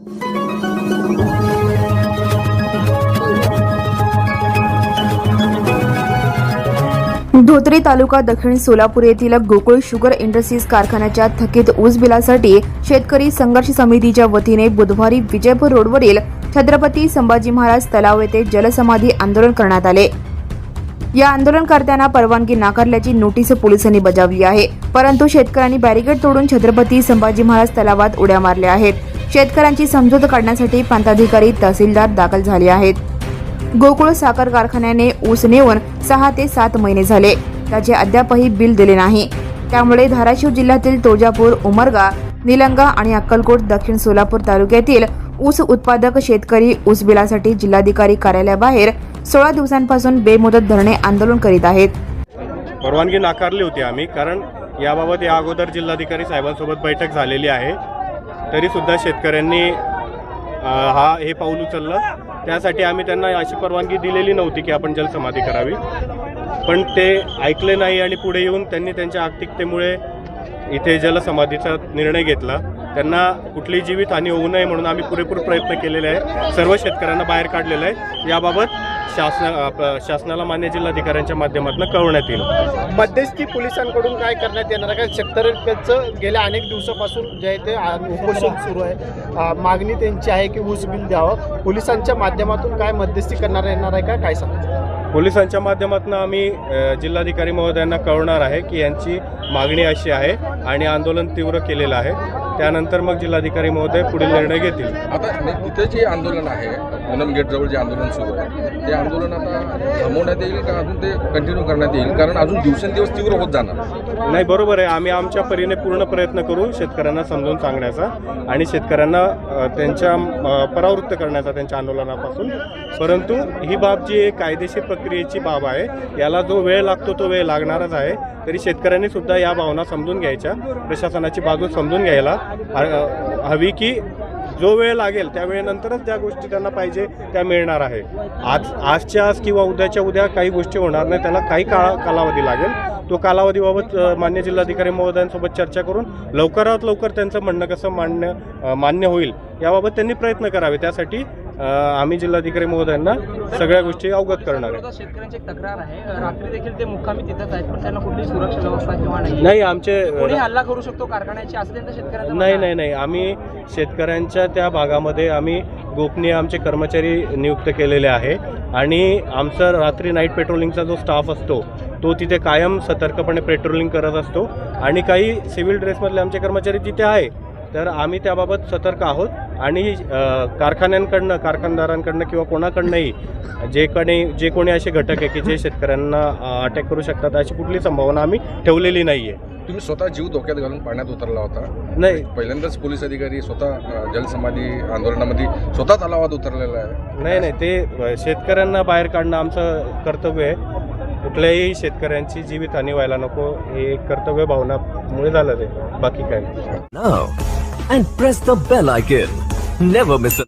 धोत्री तालुका दक्षिण सोलापूर येथील Gokul sugar industries कारखान्याच्या थकीत ऊस बिलासाठी शेतकरी संघर्ष समितीच्या वतीने बुधवारी विजयपूर रोडवरील छत्रपती संभाजी महाराज तलाव येथे जलसमाधी आंदोलन करण्यात आले। या आंदोलनकर्त्यांना परवानगी नाकारल्याची नोटीस पोलिसांनी बजावली आहे, परंतु शेतकऱ्यांनी बॅरिकेड तोडून छत्रपती संभाजी महाराज तलावात उड्या मारल्या आहेत। शेतकऱ्यांची समजूत काढण्यासाठी प्रांताधिकारी तहसीलदार दाखल झाले आहेत। गोकुळ साखर कारखान्याने ऊस नेऊन 6 ते 7 महिने झाले, त्याचे अद्यापही बिल दिले नाही। त्यामुळे धाराशिव जिल्ह्यातील तुळजापूर, उमरगा, निलंगा आणि अक्कलकोट, दक्षिण सोलापूर तालुक्यातील ऊस उत्पादक शेतकरी ऊस बिलासाठी जिल्हाधिकारी कार्यालयाबाहेर 16 दिवसांपासून बेमुदत धरणे आंदोलन करीत आहेत। परवानगी नाकारली होती आम्ही, कारण याबाबत या अगोदर जिल्हाधिकारी साहेबांसोबत बैठक झालेली आहे। तरी सुद्धा शेतकऱ्यांनी हे पाऊल उचललं। त्यासाठी आम्ही त्यांना अशी परवानगी दिलेली नव्हती की आपण जलसमाधी करावी, पण ते ऐकले नाही आणि पुढे येऊन त्यांनी त्यांच्या आर्थिकतेमुळे इथे जलसमाधीचा निर्णय घेतला। त्यांना कुठलीही जीवितहानी होऊ नये म्हणून आम्ही पुरेपूर प्रयत्न केलेले आहे। सर्व शेतकऱ्यांना बाहेर काढलेलं आहे। याबाबत शासनाला मान्य जिल्हाधिकाऱ्यांच्या माध्यमातून कळवण्यात येईल। मध्यस्थी पोलिसांकडून काय करण्यात येणार आहे? शेतकऱ्यांचं गेल्या अनेक दिवसापासून जे आहे ते उपोषण सुरू आहे, मागणी त्यांची आहे की ऊस बिल द्यावं। पोलिसांच्या माध्यमातून काय मध्यस्थी करणार येणार आहे का, काय सांगतो? पोलिसांच्या माध्यमातून आम्ही जिल्हाधिकारी महोदयांना कळवणार आहे की यांची मागणी अशी आहे आणि आंदोलन तीव्र केलेलं आहे। त्यानंतर मग जिल्हाधिकारी महोदय पुढील निर्णय घेतील। आता तिथे जे आंदोलन आहे, पूनम गेटजवळ जे आंदोलन सुरू आहे, ते आंदोलन आता थांबवण्यात येईल का अजून ते कंटिन्यू करण्यात येईल? कारण अजून दिवसेंदिवस तीव्र होत जाणार। नाही, बरोबर आहे। आम्ही आमच्या परीने पूर्ण प्रयत्न करू शेतकऱ्यांना समजून सांगण्याचा आणि शेतकऱ्यांना त्यांच्या परावृत्त करण्याचा त्यांच्या आंदोलनापासून। परंतु ही बाब जी एक कायदेशीर प्रक्रियेची बाब आहे, याला जो वेळ लागतो तो वेळ लागणारच आहे। तरी शेतकऱ्यांनी सुद्धा या भावना समजून घ्यायच्या, प्रशासनाची बाजू समजून घ्यायला हवी की जो वेळ लागेल त्या वेळेनंतरच ज्या गोष्टी त्यांना पाहिजे त्या मिळणार आहे। आजच्या आज किंवा उद्याच्या उद्या काही गोष्टी होणार नाही, त्याला काही कालावधी लागेल। तो कालावधीबाबत मान्य जिल्हाधिकारी महोदयांसोबत चर्चा करून लवकरात लवकर त्यांचं म्हणणं कसं मान्य होईल याबाबत त्यांनी प्रयत्न करावे। त्यासाठी आम्ही जिल्हाधिकारी महोदयांना सगळ्या गोष्टी अवगत करणार आहे। शेतकऱ्यांची तक्रार आहे, रात्री देखील ते मुक्कामी तिथंच आहेत, पण त्यांना कुठली सुरक्षा व्यवस्था किंवा नाही। आमचे कोणी हल्ला करू शकतो कारखान्याची असं त्यांच्या शेतकऱ्यांना नाही, आम्ही शेतकऱ्यांच्या त्या भागामध्ये आम्ही गोपनीय आमचे कर्मचारी नियुक्त केलेले आहे आणि आमचा रात्री नाईट पेट्रोलिंगचा जो स्टाफ असतो तो तिथे कायम सतर्कपणे पेट्रोलिंग करत असतो आणि काही सिव्हिल ड्रेसमधले आमचे कर्मचारी तिथे आहे। तर आम्ही त्याबाबत सतर्क आहोत आणि कारखान्यांकडनं, कारखानदारांकडनं किंवा कोणाकडनंही जे कोणी असे घटक आहे की जे शेतकऱ्यांना अटॅक करू शकतात अशी कुठली संभावना आम्ही ठेवलेली नाही आहे। तुम्ही स्वतः जीव धोक्यात घालून पाण्यात उतरला होता? नाही, पहिल्यांदाच पोलीस अधिकारी स्वतः जलसमाधी आंदोलनामध्ये स्वतः तलावात उतरलेला आहे। नाही, ते शेतकऱ्यांना बाहेर काढणं आमचं कर्तव्य आहे। कुठल्याही शेतकऱ्यांची जीवितहानी व्हायला नको हे कर्तव्य भावनामुळे झालं, ते बाकी काय नाही। Now and press the bell icon. Never miss a